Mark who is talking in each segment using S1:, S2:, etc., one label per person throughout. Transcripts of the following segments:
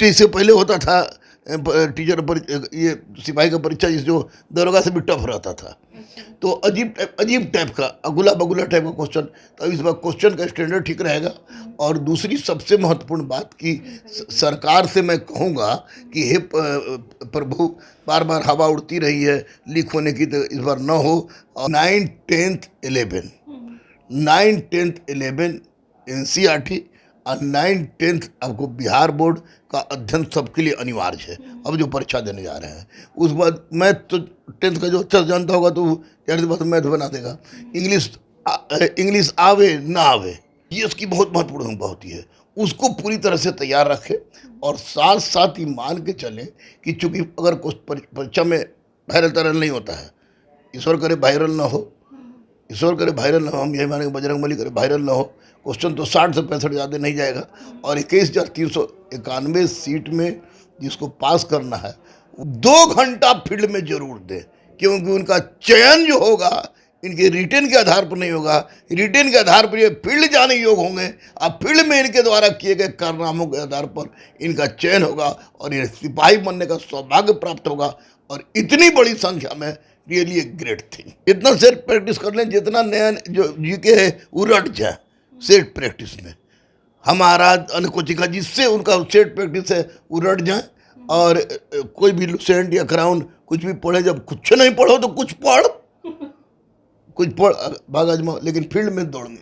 S1: इससे पहले होता था टीचर ये सिपाही का परीक्षा जो दरोगा से भी टफ रहता था।
S2: अच्छा।
S1: तो अजीब टाइप का अगुला बगुला टाइप का क्वेश्चन। तो इस बार क्वेश्चन का स्टैंडर्ड ठीक रहेगा। और दूसरी सबसे महत्वपूर्ण बात कि सरकार से मैं कहूँगा कि हे प्रभु, बार बार हवा उड़ती रही है, लीक होने की, तो इस बार न हो। और 9, 10th 11 9, 10th 11 एनसीईआरटी और 9, 10th आपको बिहार बोर्ड का अध्ययन सबके लिए अनिवार्य है। अब जो परीक्षा देने जा रहे हैं उस बाद मैथ तो 10th का जो अच्छा से जानता होगा तो यार बात मैथ बना देगा। इंग्लिश आवे ना आवे, ये उसकी बहुत महत्वपूर्ण भूमिका होती है। उसको पूरी तरह से तैयार रखें और साथ साथ ही मान के चलें कि चूंकि अगर कुछ परीक्षा में वायरल तरल नहीं होता है, ईश्वर करे वायरल ना हो, ईश्वर करे वायरल ना हो, हम यही मानेंगे बजरंग बली करे वायरल ना हो। क्वेश्चन तो 60 से 65 ज़्यादा नहीं जाएगा। और 21,391 सीट में जिसको पास करना है 2 घंटा फील्ड में जरूर दे, क्योंकि उनका चयन जो होगा इनके रिटेन के आधार पर नहीं होगा। रिटेन के आधार पर ये फील्ड जाने योग्य होंगे। अब फील्ड में इनके द्वारा किए गए कारनामों के आधार पर इनका चयन होगा और ये सिपाही बनने का सौभाग्य प्राप्त होगा। और इतनी बड़ी संख्या में रियली एक ग्रेट थिंग। इतना सेट प्रैक्टिस कर लें जितना नया जो जीके है वो रट जाए सेट प्रैक्टिस में। हमारा अनुकोचिका जिससे उनका सेट प्रैक्टिस है वो रट जाए। और कोई भी लुसेंट या क्राउन कुछ भी पढ़े, जब कुछ नहीं पढ़ो तो कुछ पढ़, कुछ पढ़ भाग आजमा, लेकिन फील्ड में दौड़नी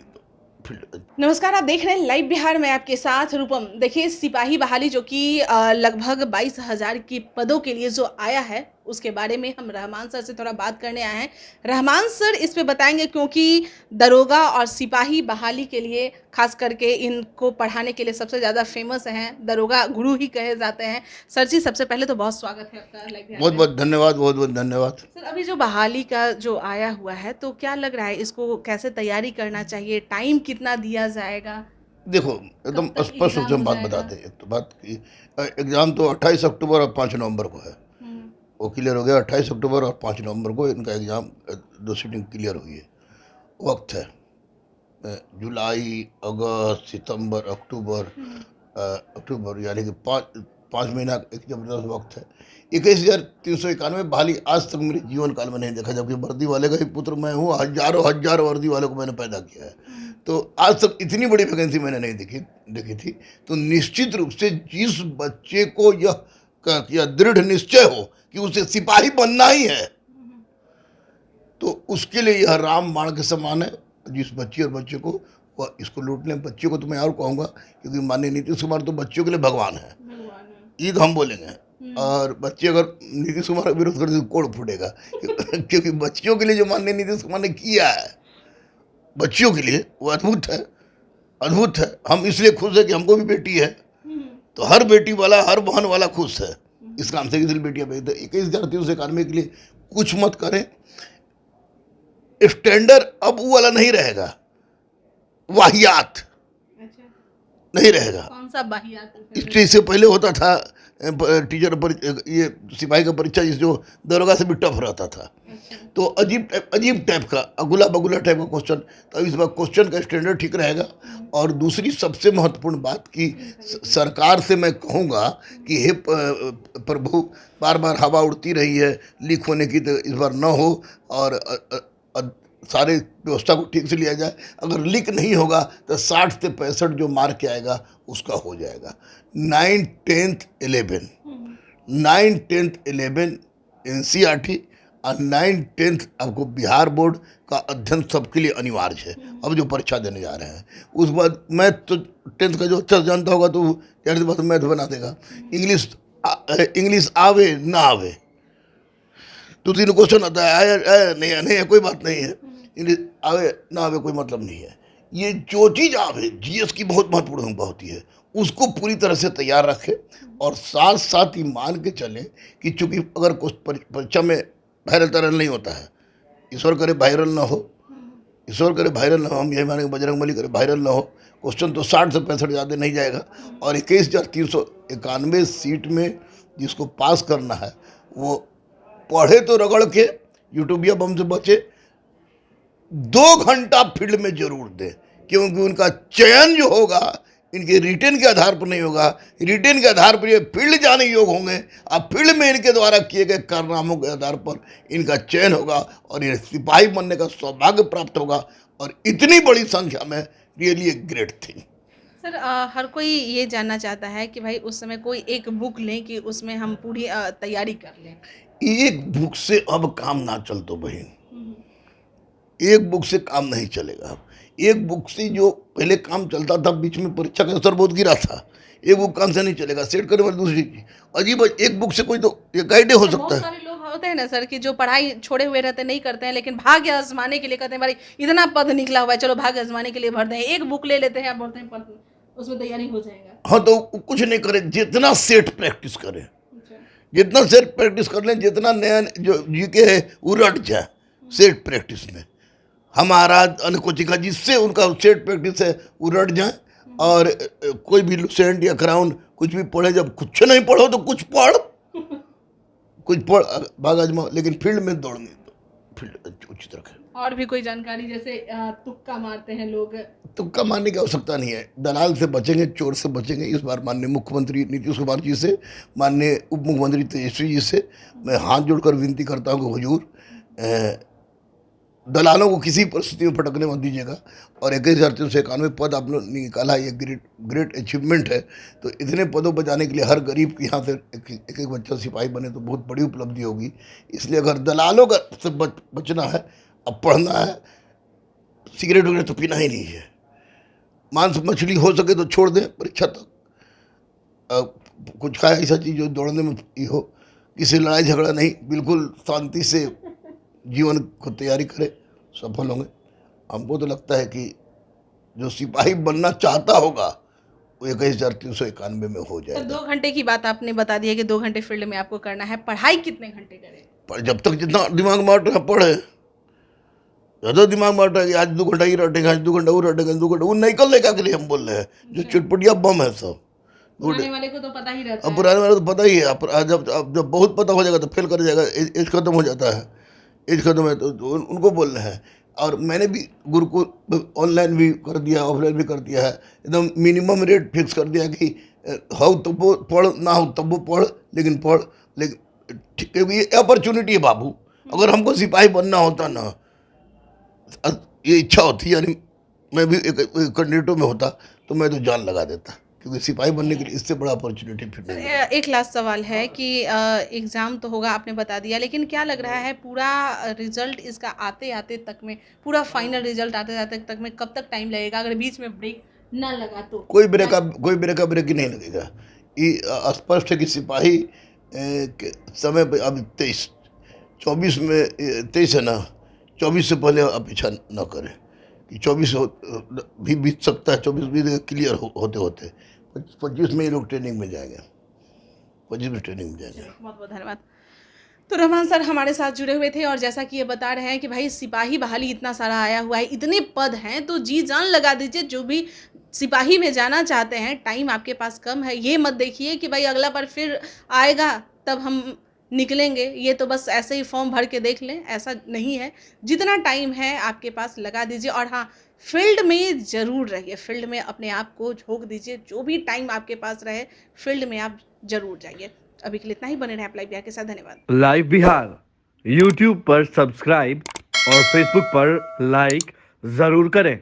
S1: फील्ड।
S2: नमस्कार, आप देख रहे हैं लाइव बिहार में आपके साथ रूपम। देखिए, सिपाही बहाली जो कि लगभग 22,000 की पदों के लिए जो आया है उसके बारे में हम रहमान सर से थोड़ा बात करने आए हैं। रहमान सर इस पे बताएंगे, क्योंकि दरोगा और सिपाही बहाली के लिए खास करके इनको पढ़ाने के लिए सबसे ज़्यादा फेमस हैं, दरोगा गुरु ही कहे जाते हैं। सर जी, सबसे पहले तो बहुत स्वागत है आपका लाइव बिहार
S1: बहुत
S2: में।
S1: बहुत धन्यवाद, बहुत बहुत धन्यवाद।
S2: सर, अभी जो बहाली का जो आया हुआ है तो क्या लग रहा है, इसको कैसे तैयारी करना चाहिए, टाइम कितना दिया जाएगा,
S1: देखो एकदम
S2: कब तक
S1: स्पष्ट रूप
S2: एग्जाम
S1: से हम
S2: हो
S1: बात
S2: जाएगा?
S1: बताते हैं। एक तो बात की एग्ज़ाम तो 28 अक्टूबर और 5 नवंबर को है।
S2: हम्म।
S1: वो क्लियर हो गया। 28 अक्टूबर और 5 नवंबर को इनका एग्ज़ाम, दो सीटिंग क्लियर हुई है। वक्त है जुलाई, अगस्त, सितंबर, अक्टूबर। अक्टूबर यानी कि 5 महीना एक जबरदस्त वक्त है। 21,391 बहाली आज तक मेरे जीवन काल में नहीं देखा, जबकि वर्दी वाले का ही पुत्र मैं हूँ। हजारों हजारों वर्दी वालों को मैंने पैदा किया है। तो आज तक इतनी बड़ी वैकेंसी मैंने नहीं देखी थी। तो निश्चित रूप से जिस बच्चे को यह दृढ़ निश्चय हो कि उसे सिपाही बनना ही है, तो उसके लिए यह राम बाण के समान है। जिस बच्ची और बच्चे को वह इसको लूट लें, बच्चे को तो मैं और कहूँगा, क्योंकि माननीय नीतीश कुमार तो बच्चों के लिए भगवान है, ईद हम बोलेंगे। और बच्चे अगर नीतीश कुमार का विरोध करते तो कोड़ फूटेगा क्योंकि बच्चियों के लिए जो माननीय नीतीश कुमार ने किया है बच्चियों के लिए वो अद्भुत है, अद्भुत है। हम इसलिए खुश है कि हमको भी बेटी है, तो हर बेटी वाला, हर बहन वाला खुश है इस काम से। इसलिए बेटियां भेज दे। 21,391 के लिए कुछ मत करें। स्टैंडर्ड अब वो वाला नहीं रहेगा, वाहियात
S2: अच्छा,
S1: नहीं रहेगा।
S2: कौन सा बाहियात है?
S1: इससे पहले होता था टीचर ये सिपाही का परीक्षा जो दरोगा से भी टफ रहता था।
S2: अच्छा।
S1: तो अजीब टाइप का अगुला बगुला टाइप का क्वेश्चन। तो इस बार क्वेश्चन का स्टैंडर्ड ठीक रहेगा। और दूसरी सबसे महत्वपूर्ण बात कि सरकार से मैं कहूँगा कि हे प्रभु, बार बार हवा उड़ती रही है, लीक होने की, तो इस बार न हो। और सारे व्यवस्था को ठीक से लिया जाए। अगर लीक नहीं होगा तो 60 से 65 जो मार्क के आएगा उसका हो जाएगा। 9, 10th 11 9, 10th 11 एनसीईआरटी और 9, 10th आपको बिहार बोर्ड का अध्ययन सबके लिए अनिवार्य है। अब जो परीक्षा देने जा रहे हैं उस बाद मैथ तो 10th का जो अच्छा से जानता होगा तो यार बात मैथ बना देगा। इंग्लिश आवे ना आवे, तो तीन क्वेश्चन आता है, आया नहीं, नहीं है, कोई बात नहीं है। इंग्लिश आवे ना आवे कोई मतलब नहीं है। ये जो चीज़ आवे, जीएस की बहुत महत्वपूर्ण भूमिका होती है। उसको पूरी तरह से तैयार रखें और साथ साथ ही मान के चलें कि चूंकि अगर कुछ परीक्षा में वायरल तरल नहीं होता है, ईश्वर करे वायरल ना हो, ईश्वर करे वायरल ना हो, हम यही मानेंगे बजरंग बली करे वायरल ना हो। क्वेश्चन तो 60 से 65 ज़्यादा नहीं जाएगा। और 21,391 सीट में जिसको पास करना है वो पढ़े तो रगड़ के, यूट्यूबिया बम से बचे, 2 घंटा फील्ड में जरूर दे, क्योंकि उनका चयन जो होगा इनके रिटेन के आधार पर नहीं होगा। रिटेन के आधार पर ये फील्ड जाने योग होंगे। अब फील्ड में इनके द्वारा किए गए कारनामों के आधार पर इनका चयन होगा और ये सिपाही बनने का सौभाग्य प्राप्त होगा। और इतनी बड़ी संख्या में really a great thing.
S2: Sir हर कोई ये जानना चाहता है कि भाई उस समय कोई एक बुक लें कि उसमें हम पूरी तैयारी कर लें।
S1: एक बुक से अब काम ना चल तो बहन, एक बुक से काम नहीं चलेगा। अब एक बुक से जो पहले काम चलता था, बीच में परीक्षा का असर बहुत गिरा था, एक बुक काम से नहीं चलेगा। सेट करने वाली दूसरी चीज अजीब, एक बुक से कोई तो ये गाइडे हो सकता
S2: बहुत
S1: है।
S2: सारे लोग होते हैं ना सर कि जो पढ़ाई छोड़े हुए रहते नहीं करते हैं, लेकिन भाग्य आजमाने के लिए कहते हैं भाई इतना पद निकला हुआ है, चलो भाग्य आजमाने के लिए भर दें, एक बुक ले लेते हैं, आप बोलते हैं उसमें तैयारी हो जाएगा।
S1: हाँ तो कुछ नहीं करे, जितना सेट प्रैक्टिस करें,
S2: अच्छा।
S1: जितना सेट प्रैक्टिस कर लें, जितना नया जो जीके है वो रट जाए सेट प्रैक्टिस में। हमारा अनुकोचिका का जिससे उनका सेट प्रैक्टिस है वो रट जाए। और कोई भी लुसेंट या क्राउन कुछ भी पढ़े, जब कुछ नहीं पढ़ो तो कुछ पढ़, कुछ पढ़ भाग आजमा, लेकिन फील्ड में दौड़ने फील्ड उचित रखें।
S2: और भी कोई जानकारी, जैसे तुक्का मारते हैं लोग?
S1: तुक्का मारने की आवश्यकता नहीं है। दलाल से बचेंगे, चोर से बचेंगे। इस बार माननीय मुख्यमंत्री नीतीश कुमार जी से, माननीय उप मुख्यमंत्री तेजस्वी जी से मैं हाथ जोड़कर विनती करता हूँ कि हुजूर दलालों को किसी परिस्थिति में फटकने मत दीजिएगा। और 21,391 पद आप लोग निकाला, ये ग्रेट अचीवमेंट है। तो इतने पदों पर जाने के लिए हर गरीब के यहाँ से एक बच्चा सिपाही बने तो बहुत बड़ी उपलब्धि होगी। इसलिए अगर दलालों का से बचना है, अब पढ़ना है, सिगरेट वगैरह तो पीना ही नहीं है, मांस मछली हो सके तो छोड़ दें परीक्षा तक। कुछ खाए ऐसा चीज़ जो दौड़ने में ये हो, किसी लड़ाई झगड़ा नहीं, बिल्कुल शांति से जीवन को तैयारी करें, सफल होंगे। हमको तो लगता है कि जो सिपाही बनना चाहता होगा वो 21,391 में हो
S2: तो
S1: जाएगा।
S2: 2 घंटे की बात आपने बता दी है कि 2 घंटे फील्ड में आपको करना है, पढ़ाई कितने घंटे करें?
S1: पर जब तक जितना दिमाग में अट रहा पढ़े, ज़्यादा दिमाग में अट रहा है कि आज 2 घंटा ही रटेंगे, आज 2 घंटा वो रटेंगे, 2 घंटा वो निकल लेगा के लिए हम बोल रहे हैं। जो चुटपुटिया बम है सब,
S2: पुराने वाले को तो पता ही रहता
S1: अब
S2: है।
S1: पुराने वाले तो पता ही है। अब जब बहुत पता हो जाएगा तो फेल कर जाएगा, एज खत्म हो जाता है। एज खत्म है तो उनको बोलना है। और मैंने भी गुरुकुल ऑनलाइन भी कर दिया, ऑफलाइन भी कर दिया है। एकदम मिनिमम रेट फिक्स कर दिया कि हो तो वो पढ़, ना हो तब वो पढ़, लेकिन पढ़। लेकिन ठीक है, ये अपॉर्चुनिटी है बाबू। अगर हमको सिपाही बनना होता ना, ये इच्छा होती, यानी मैं भी एक कैंडिडेटों में होता तो मैं तो जान लगा देता, क्योंकि सिपाही बनने के लिए इससे बड़ा अपॉर्चुनिटी फिर नहीं है।
S2: एक लास्ट सवाल है कि एग्ज़ाम तो होगा, आपने बता दिया, लेकिन क्या लग रहा है पूरा रिजल्ट इसका आते आते तक में, पूरा फाइनल रिजल्ट आते आते तक में कब तक टाइम लगेगा, अगर बीच में ब्रेक ना लगा तो?
S1: कोई ब्रेक ही नहीं लगेगा। ये स्पष्ट है कि सिपाही के समय पे अब 24 में 23 है ना, 24 से पहले अपेक्षा न करें कि 24 भी बीत सकता है। 24 भी क्लियर होते होते 25 में ये लोग ट्रेनिंग में जाएंगे, 25 में ट्रेनिंग में जाएंगे।
S2: बहुत बहुत धन्यवाद। तो रहमान सर हमारे साथ जुड़े हुए थे, और जैसा कि ये बता रहे हैं कि भाई सिपाही बहाली इतना सारा आया हुआ है, इतने पद हैं, तो जी जान लगा दीजिए। जो भी सिपाही में जाना चाहते हैं, टाइम आपके पास कम है, ये मत देखिए कि भाई अगला बार फिर आएगा तब हम निकलेंगे, ये तो बस ऐसे ही फॉर्म भर के देख लें, ऐसा नहीं है। जितना टाइम है आपके पास लगा दीजिए। और हाँ, फील्ड में ज़रूर रहिए, फील्ड में अपने आप को झोंक दीजिए। जो भी टाइम आपके पास रहे, फील्ड में आप ज़रूर जाइए। अभी के लिए इतना ही। बने रहे आप लाइव बिहार के साथ। धन्यवाद।
S3: लाइव बिहार यूट्यूब पर सब्सक्राइब और फेसबुक पर लाइक जरूर करें।